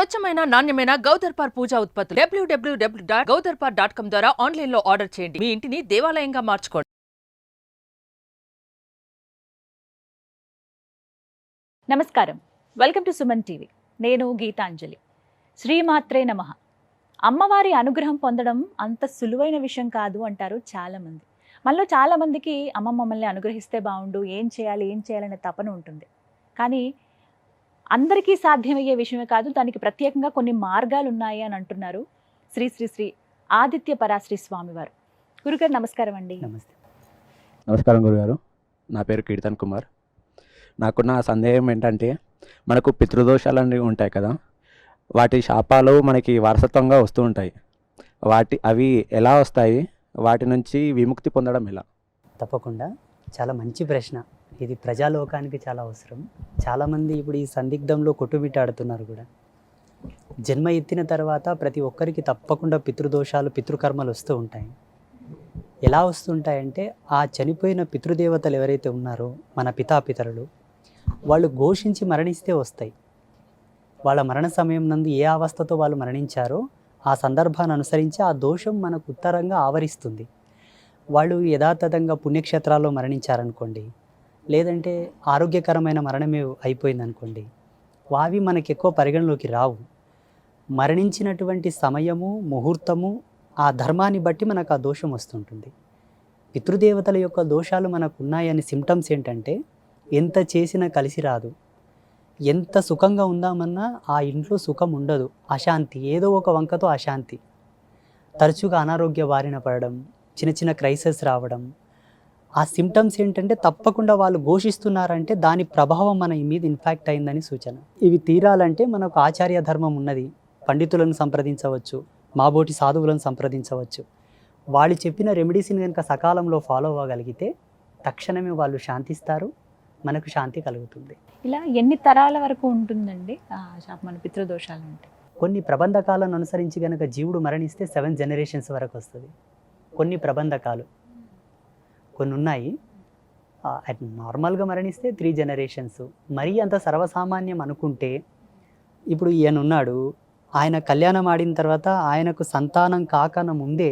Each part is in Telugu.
స్వచ్ఛమైన నాణ్యమైన గౌదర్పార్ పూజా ఉత్పత్తులు www.gaudarpar.com ద్వారా ఆన్లైన్ లో ఆర్డర్ చేయండి. మీ ఇంటిని దేవాలయంగా మార్చుకోండి. నమస్కారం, వెల్కమ్ టు సుమన్ టీవీ. నేను గీతాంజలి. శ్రీమాత్రే నమః. అమ్మవారి అనుగ్రహం పొందడం అంత సులువైన విషయం కాదు అంటారు చాలామంది. మనలో చాలామందికి అమ్మ మమ్మల్ని అనుగ్రహిస్తే బాగుండు, ఏం చేయాలనే తపన ఉంటుంది. కానీ అందరికీ సాధ్యమయ్యే విషయమే కాదు, దానికి ప్రత్యేకంగా కొన్ని మార్గాలు ఉన్నాయి అని అంటున్నారు శ్రీ శ్రీ శ్రీ ఆదిత్య పరాశ్రీ స్వామివారు. గురుగారు నమస్కారం అండి. నమస్తే. నమస్కారం గురుగారు. నా పేరు కీర్తన్ కుమార్. నాకున్న సందేహం ఏంటంటే, మనకు పితృదోషాలు అనేవి ఉంటాయి కదా, వాటి శాపాలు మనకి వారసత్వంగా వస్తూ ఉంటాయి. అవి ఎలా వస్తాయి, వాటి నుంచి విముక్తి పొందడం ఎలా? తప్పకుండా చాలా మంచి ప్రశ్న. ఇది ప్రజాలోకానికి చాలా అవసరం. చాలామంది ఇప్పుడు ఈ సందిగ్ధంలో కొట్టుమిట్టాడుతున్నారు కూడా. జన్మ ఎత్తిన తర్వాత ప్రతి ఒక్కరికి తప్పకుండా పితృదోషాలు, పితృకర్మలు వస్తూ ఉంటాయి. ఎలా వస్తుంటాయంటే, ఆ చనిపోయిన పితృదేవతలు ఎవరైతే ఉన్నారో మన పితాపితరులు, వాళ్ళు ఘోషించి మరణిస్తే వస్తాయి. వాళ్ళ మరణ సమయం నందు ఏ అవస్థతో వాళ్ళు మరణించారో ఆ సందర్భాన్ని అనుసరించి ఆ దోషం మనకు ఉత్తరంగా ఆవరిస్తుంది. వాళ్ళు యథాతథంగా పుణ్యక్షేత్రాల్లో మరణించారనుకోండి, లేదంటే ఆరోగ్యకరమైన మరణమే అయిపోయిందనుకోండి, అవి మనకి ఎక్కువ పరిగణలోకి రావు. మరణించినటువంటి సమయము, ముహూర్తము, ఆ ధర్మాన్ని బట్టి మనకు ఆ దోషం వస్తుంటుంది. పితృదేవతల యొక్క దోషాలు మనకు ఉన్నాయని సిమ్టమ్స్ ఏంటంటే, ఎంత చేసినా కలిసి రాదు, ఎంత సుఖంగా ఉందామన్నా ఆ ఇంట్లో సుఖం ఉండదు, అశాంతి, ఏదో ఒక వంకతో అశాంతి, తరచుగా అనారోగ్య బారిన పడడం, చిన్న చిన్న క్రైసిస్ రావడం. ఆ సిమ్టమ్స్ ఏంటంటే తప్పకుండా వాళ్ళు ఘోషిస్తున్నారంటే దాని ప్రభావం మన మీద ఇన్ఫాక్ట్ అయిందని సూచన. ఇవి తీరాలంటే మనకు ఆచార్య ధర్మం ఉన్నది. పండితులను సంప్రదించవచ్చు, మాబోటి సాధువులను సంప్రదించవచ్చు. వాళ్ళు చెప్పిన రెమెడీస్ని కనుక సకాలంలో ఫాలో అవ్వగలిగితే తక్షణమే వాళ్ళు శాంతిస్తారు, మనకు శాంతి కలుగుతుంది. ఇలా ఎన్ని తరాల వరకు ఉంటుందండి మన పితృదోషాలు అంటే? కొన్ని ప్రబంధకాలను అనుసరించి కనుక జీవుడు మరణిస్తే 7 జనరేషన్స్ వరకు వస్తుంది. కొన్ని ప్రబంధకాలు కొన్ని ఉన్నాయి. నార్మల్గా మరణిస్తే 3 జనరేషన్స్. మరీ అంత సర్వసామాన్యం అనుకుంటే, ఇప్పుడు ఈయన ఉన్నాడు, ఆయన కళ్యాణం ఆడిన తర్వాత ఆయనకు సంతానం కాకన ముందే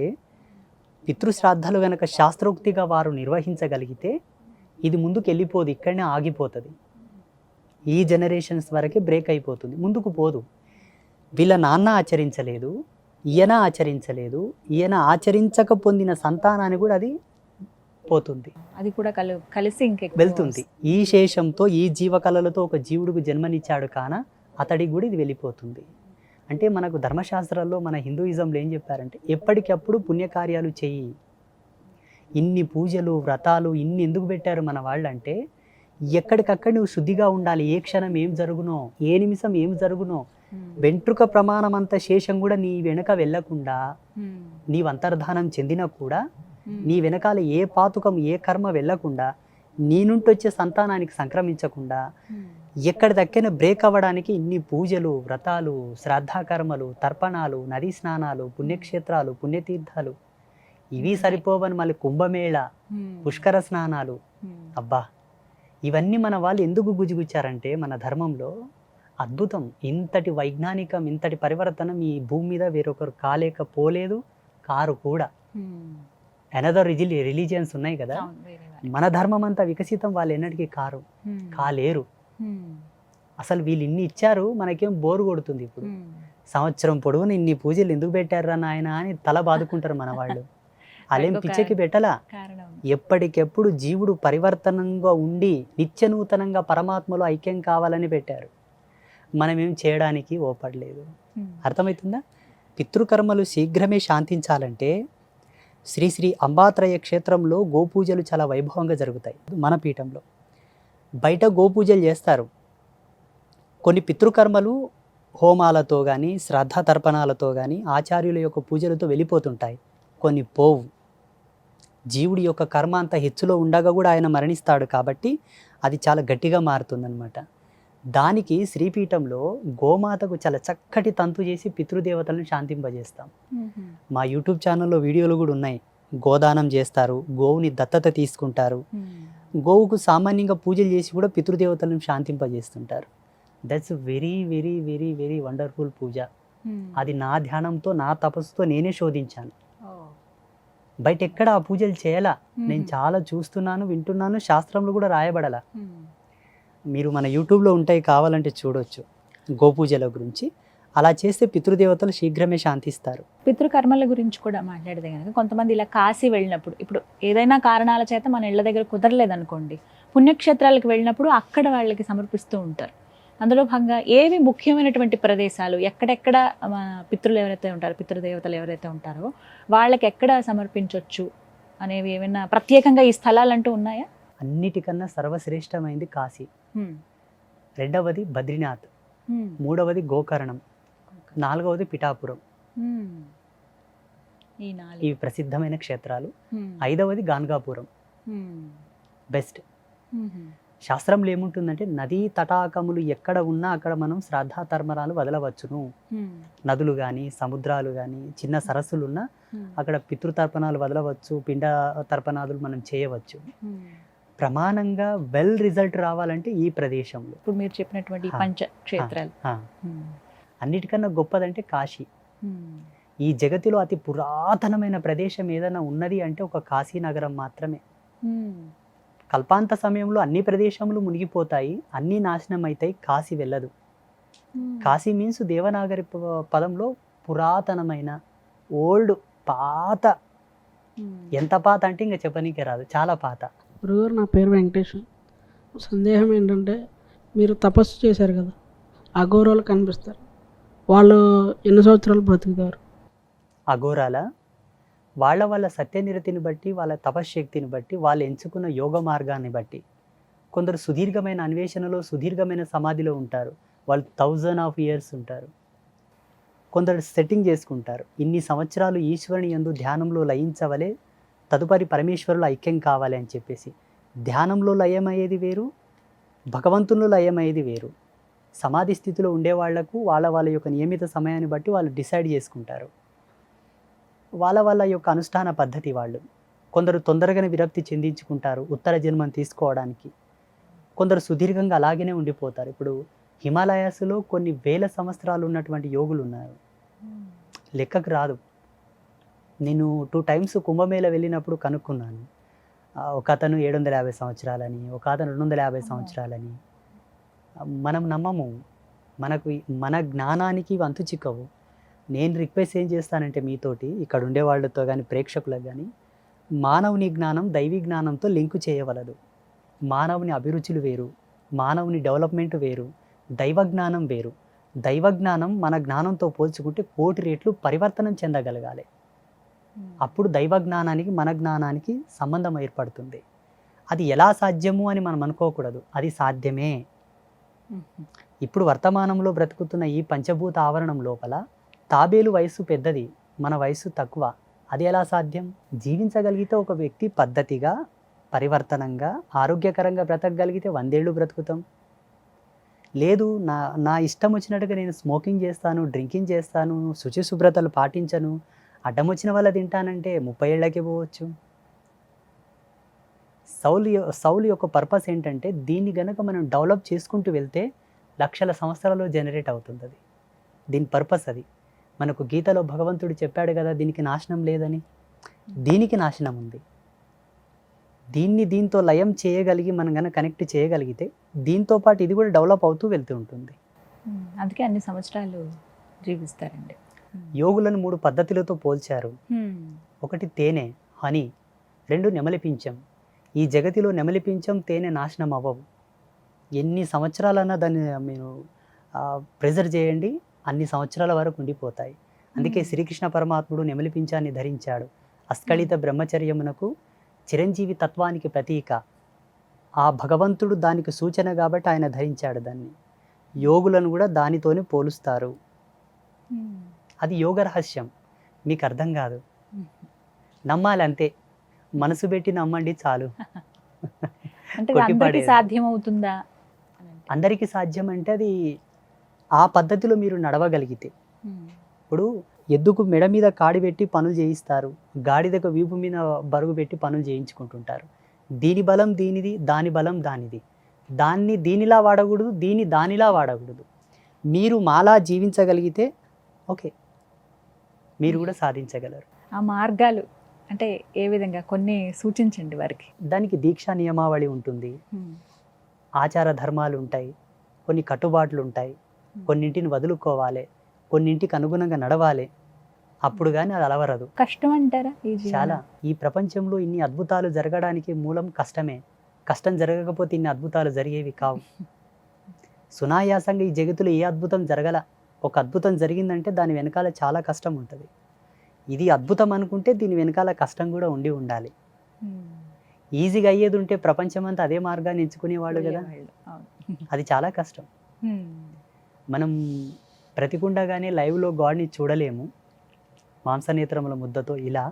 పితృశ్రాద్ధాలు కనుక శాస్త్రోక్తిగా వారు నిర్వహించగలిగితే ఇది ముందుకు వెళ్ళిపోదు, ఇక్కడనే ఆగిపోతుంది. ఈ జనరేషన్స్ వరకే బ్రేక్ అయిపోతుంది, ముందుకు పోదు. వీళ్ళ నాన్న ఆచరించలేదు, ఈయన ఆచరించలేదు, ఈయన ఆచరించక పొందిన సంతానాన్ని కూడా అది పోతుంది, అది కూడా కలిసి వెళ్తుంది. ఈ శేషంతో, ఈ జీవకళలతో ఒక జీవుడికి జన్మనిచ్చాడు కాన అతడికి కూడా ఇది వెళ్ళిపోతుంది. అంటే మనకు ధర్మశాస్త్రాల్లో, మన హిందూయిజంలో ఏం చెప్పారంటే, ఎప్పటికప్పుడు పుణ్యకార్యాలు చెయ్యి. ఇన్ని పూజలు, వ్రతాలు ఇన్ని ఎందుకు పెట్టారు మన వాళ్ళు అంటే, ఎక్కడికక్కడ నువ్వు శుద్ధిగా ఉండాలి. ఏ క్షణం ఏం జరుగునో, ఏ నిమిషం ఏం జరుగునో, వెంట్రుక ప్రమాణం అంత శేషం కూడా నీ వెనుక వెళ్ళకుండా, నీవు అంతర్ధానం చెందినా కూడా నీ వెనకాల ఏ పాతుకం, ఏ కర్మ వెళ్ళకుండా, నీ నుండి వచ్చే సంతానానికి సంక్రమించకుండా, ఎక్కడిదక్కైనా బ్రేక్ అవ్వడానికి ఇన్ని పూజలు, వ్రతాలు, శ్రాద్ధాకర్మలు, తర్పణాలు, నదీ స్నానాలు, పుణ్యక్షేత్రాలు, పుణ్యతీర్థాలు, ఇవి సరిపోవని మళ్ళీ కుంభమేళ, పుష్కర స్నానాలు. అబ్బా, ఇవన్నీ మన వాళ్ళు ఎందుకు గుజిగుచ్చారంటే, మన ధర్మంలో అద్భుతం. ఇంతటి వైజ్ఞానికం, ఇంతటి పరివర్తనం ఈ భూమి మీద వేరొకరు కాలేకపోలేదు, కారు కూడా. అనదర్ రిలీజియన్స్ ఉన్నాయి కదా, మన ధర్మం అంతా వికసితం, వాళ్ళు ఎన్నటికీ కాలేరు. అసలు వీళ్ళు ఇన్ని ఇచ్చారు, మనకేం బోరు కొడుతుంది. ఇప్పుడు సంవత్సరం పొడవున ఇన్ని పూజలు ఎందుకు పెట్టారా నాయన అని తల బాదుకుంటారు మన వాళ్ళు. అలేం పిచ్చెకి పెట్టలా. ఎప్పటికెప్పుడు జీవుడు పరివర్తనంగా ఉండి నిత్య నూతనంగా పరమాత్మలో ఐక్యం కావాలని పెట్టారు. మనమేం చేయడానికి ఓపడలేదు. అర్థమవుతుందా? పితృకర్మలు శీఘ్రమే శాంతించాలంటే శ్రీ శ్రీ అంబాత్రయ క్షేత్రంలో గోపూజలు చాలా వైభవంగా జరుగుతాయి. మన పీఠంలో బయట గోపూజలు చేస్తారు. కొన్ని పితృకర్మలు హోమాలతో కానీ, శ్రద్ధ తర్పణాలతో కానీ, ఆచార్యుల యొక్క పూజలతో వెళ్ళిపోతుంటాయి. కొన్ని పోవు. జీవుడి యొక్క కర్మ అంత హెచ్చులో ఉండగా కూడా ఆయన మరణిస్తాడు కాబట్టి అది చాలా గట్టిగా మారుతుందన్నమాట. దానికి శ్రీపీఠంలో గోమాతకు చాలా చక్కటి తంతు చేసి పితృదేవతలను శాంతింపజేస్తాం. మా యూట్యూబ్ ఛానల్లో వీడియోలు కూడా ఉన్నాయి. గోదానం చేస్తారు, గోవుని దత్తత తీసుకుంటారు, గోవుకు సామాన్యంగా పూజలు చేసి కూడా పితృదేవతలను శాంతింపజేస్తుంటారు. That's very very very very wonderful puja. అది నా ధ్యానంతో నా తపస్సుతో నేనే శోధించాను. బయట ఎక్కడ ఆ పూజలు చేయాలా. నేను చాలా చూస్తున్నాను, వింటున్నాను, శాస్త్రంలో కూడా రాయబడాల. మీరు మన యూట్యూబ్లో ఉంటాయి, కావాలంటే చూడొచ్చు గోపూజల గురించి. అలా చేస్తే పితృదేవతలు శీఘ్రమే శాంతిస్తారు. పితృకర్మల గురించి కూడా మాట్లాడితే కనుక కొంతమంది ఇలా కాశీ వెళ్ళినప్పుడు, ఇప్పుడు ఏదైనా కారణాల చేత మన ఇళ్ళ దగ్గర కుదరలేదనుకోండి, పుణ్యక్షేత్రాలకు వెళ్ళినప్పుడు అక్కడ వాళ్ళకి సమర్పిస్తూ ఉంటారు. అందులో భాగంగా ఏవి ముఖ్యమైనటువంటి ప్రదేశాలు, ఎక్కడెక్కడ మన పితృలు ఎవరైతే ఉంటారో, పితృదేవతలు ఎవరైతే ఉంటారో వాళ్ళకి ఎక్కడ సమర్పించవచ్చు అనేవి ఏమైనా ప్రత్యేకంగా ఈ స్థలాలు అంటూ ఉన్నాయా? అన్నిటికన్నా సర్వశ్రేష్టమైంది కాశీ, రెండవది బద్రీనాథ్, మూడవది గోకర్ణం, నాలుగవది పిఠాపురం. ఇవి ప్రసిద్ధమైన క్షేత్రాలు. ఐదవది గాన్గాపురం, బెస్ట్. శాస్త్రంలో ఏముంటుందంటే నదీ తటాకములు ఎక్కడ ఉన్నా అక్కడ మనం శ్రాద్ధ తర్మరాలు వదలవచ్చును. నదులు కానీ సముద్రాలు కానీ చిన్న సరస్సులు ఉన్నా అక్కడ పితృతర్పణాలు వదలవచ్చు, పిండ తర్పణాదులు మనం చేయవచ్చు. ప్రమాణంగా వెల్ రిజల్ట్ రావాలంటే ఈ ప్రదేశంలో ఇప్పుడు మీరు చెప్పినటువంటి పంచ క్షేత్రాలు. అన్నిటికన్నా గొప్పదంటే కాశీ. ఈ జగతిలో అతి పురాతనమైన ప్రదేశం ఏదైనా ఉన్నది అంటే ఒక కాశీ నగరం మాత్రమే. కల్పాంత సమయంలో అన్ని ప్రదేశములు మునిగిపోతాయి, అన్నీ నాశనం అవుతాయి, కాశీ వెళ్ళదు. కాశీ మీన్స్ దేవనాగరి పదంలో పురాతనమైన ఓల్డ్, పాత. ఎంత పాత అంటే ఇంకా చెప్పనీకే రాదు, చాలా పాత. గురుగారు, నా పేరు వెంకటేష్. సందేహం ఏంటంటే, మీరు తపస్సు చేశారు కదా, అఘోరాలు కనిపిస్తారు, వాళ్ళు ఎన్ని సంవత్సరాలు బ్రతుకుతారు? అఘోరాల వాళ్ళ సత్యనిరతిని బట్టి, వాళ్ళ తపశ్శక్తిని బట్టి, వాళ్ళు ఎంచుకున్న యోగ మార్గాన్ని బట్టి, కొందరు సుదీర్ఘమైన అన్వేషణలో, సుదీర్ఘమైన సమాధిలో ఉంటారు, వాళ్ళు 1000 years ఉంటారు. కొందరు సెట్టింగ్ చేసుకుంటారు, ఇన్ని సంవత్సరాలు ఈశ్వరుని యందు ధ్యానంలో లయించవలే, తదుపరి పరమేశ్వరులు ఐక్యం కావాలి అని చెప్పేసి. ధ్యానంలో లయమయ్యేది వేరు, భగవంతునిలో లయమయ్యేది వేరు. సమాధి స్థితిలో ఉండేవాళ్లకు వాళ్ళ యొక్క నియమిత సమయాన్ని బట్టి వాళ్ళు డిసైడ్ చేసుకుంటారు. వాళ్ళ యొక్క అనుష్ఠాన పద్ధతి వాళ్ళు. కొందరు తొందరగానే విరక్తి చెందించుకుంటారు ఉత్తర జన్మం తీసుకోవడానికి, కొందరు సుదీర్ఘంగా అలాగనే ఉండిపోతారు. ఇప్పుడు హిమాలయాస్లో కొన్ని వేల సంవత్సరాలు ఉన్నటువంటి యోగులు ఉన్నారు, లెక్కకు రాదు. నేను 2 times కుంభమేళ వెళ్ళినప్పుడు కనుక్కున్నాను. ఒక అతను 750 సంవత్సరాలని, ఒక అతను 250 సంవత్సరాలని. మనం నమ్మము, మన జ్ఞానానికి వంతు చిక్కవు. నేను రిక్వెస్ట్ ఏం చేస్తానంటే మీతోటి, ఇక్కడ ఉండే వాళ్ళతో కానీ ప్రేక్షకులకు కానీ, మానవుని జ్ఞానం దైవీ జ్ఞానంతో లింకు చేయవలదు. మానవుని అభిరుచులు వేరు, మానవుని డెవలప్మెంట్ వేరు, దైవజ్ఞానం వేరు. దైవజ్ఞానం మన జ్ఞానంతో పోల్చుకుంటే 1,000,000 రెట్లు పరివర్తనం చెందగలగాలి. అప్పుడు దైవజ్ఞానానికి మన జ్ఞానానికి సంబంధం ఏర్పడుతుంది. అది ఎలా సాధ్యము అని మనం అనుకోకూడదు, అది సాధ్యమే. ఇప్పుడు వర్తమానంలో బ్రతుకుతున్న ఈ పంచభూత ఆవరణం లోపల తాబేలు వయసు పెద్దది, మన వయసు తక్కువ. అది ఎలా సాధ్యం? జీవించగలిగితే ఒక వ్యక్తి పద్ధతిగా, పరివర్తనంగా, ఆరోగ్యకరంగా బ్రతకగలిగితే 100 ఏళ్ళు బ్రతుకుతాం. లేదు, నా ఇష్టం వచ్చినట్టుగా నేను స్మోకింగ్ చేస్తాను, డ్రింకింగ్ చేస్తాను, శుచిశుభ్రతలు పాటించను, అడ్డం వచ్చిన వల్ల తింటానంటే 30 ఏళ్ళకే పోవచ్చు. సౌలు యొక్క పర్పస్ ఏంటంటే, దీన్ని గనక మనం డెవలప్ చేసుకుంటూ వెళ్తే లక్షల సంవత్సరాలు జనరేట్ అవుతుంది. అది దీని పర్పస్. అది మనకు గీతలో భగవంతుడు చెప్పాడు కదా, దీనికి నాశనం లేదని. దీనికి నాశనం ఉంది. దీంతో లయం చేయగలిగి మనం కనుక కనెక్ట్ చేయగలిగితే దీంతో పాటు ఇది కూడా డెవలప్ అవుతూ వెళ్తూ ఉంటుంది. అందుకే అన్ని సంవత్సరాలు జీవిస్తారండి. యోగులను 3 పద్ధతులతో పోల్చారు. ఒకటి తేనె, హనీ. 2 నెమలి పించం. ఈ జగతిలో నెమలి పించం, తేనె నాశనం అవ్వవు. ఎన్ని సంవత్సరాలన్నా దాన్ని మీరు ప్రిజర్వ్ చేయండి, అన్ని సంవత్సరాల వరకు ఉండిపోతాయి. అందుకే శ్రీకృష్ణ పరమాత్ముడు నెమలి పించాన్ని ధరించాడు. అస్కళిత బ్రహ్మచర్యమునకు, చిరంజీవి తత్వానికి ప్రతీక. ఆ భగవంతుడు దానికి సూచన కాబట్టి ఆయన ధరించాడు దాన్ని. యోగులను కూడా దానితోనే పోలుస్తారు. అది యోగ రహస్యం, మీకు అర్థం కాదు, నమ్మాలి అంతే. మనసు పెట్టి నమ్మండి చాలు. సాధ్యమవుతుందా? అందరికీ సాధ్యం అంటే అది ఆ పద్ధతిలో మీరు నడవగలిగితే. ఇప్పుడు ఎద్దుకు మెడ మీద కాడి పెట్టి పనులు చేయిస్తారు, గాడిదకు వీపు మీద బరువు పెట్టి పనులు చేయించుకుంటుంటారు. దీని బలం దీనిది, దాని బలం దానిది. దాన్ని దీనిలా వాడకూడదు, దీన్ని దానిలా వాడకూడదు. మీరు మాలా జీవించగలిగితే ఓకే, మీరు కూడా సాధించగలరు. ఆ మార్గాలు అంటే ఏ విధంగా కొన్ని సూచించండి వారికి. దానికి దీక్షా నియమావళి ఉంటుంది, ఆచార ధర్మాలు ఉంటాయి, కొన్ని కట్టుబాట్లు ఉంటాయి, కొన్నింటిని వదులుకోవాలి, కొన్నింటికి అనుగుణంగా నడవాలి. అప్పుడు కానీ అది అలవరదు. కష్టం అంటారా ఈ జీవనం? చాలా. ఈ ప్రపంచంలో ఇన్ని అద్భుతాలు జరగడానికి మూలం కష్టమే. కష్టం జరగకపోతే ఇన్ని అద్భుతాలు జరిగేవి కావు. సునాయాసంగా ఈ జగత్తులో ఏ అద్భుతం జరగల. ఒక అద్భుతం జరిగిందంటే దాని వెనకాల చాలా కష్టం ఉంటుంది. ఇది అద్భుతం అనుకుంటే దీని వెనకాల కష్టం కూడా ఉండి ఉండాలి. ఈజీగా అయ్యేది ఉంటే ప్రపంచం అంతా అదే మార్గాన్ని ఎంచుకునేవాళ్ళు కదా. అవును. అది చాలా కష్టం. మనం ప్రతికుండగానే లైవ్లో గాడ్ని చూడలేము మాంసనేత్రముల ముద్దతో. ఇలా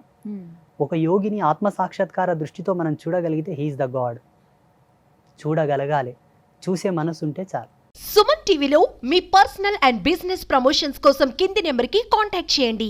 ఒక యోగిని ఆత్మ సాక్షాత్కార దృష్టితో మనం చూడగలిగితే హీఈస్ ద గాడ్. చూడగలగాలి, చూసే మనసు ఉంటే చాలు. సుమన్ టీవీలో మీ పర్సనల్ అండ్ బిజినెస్ ప్రమోషన్స్ కోసం కింది నెంబర్కి కాంటాక్ట్ చేయండి.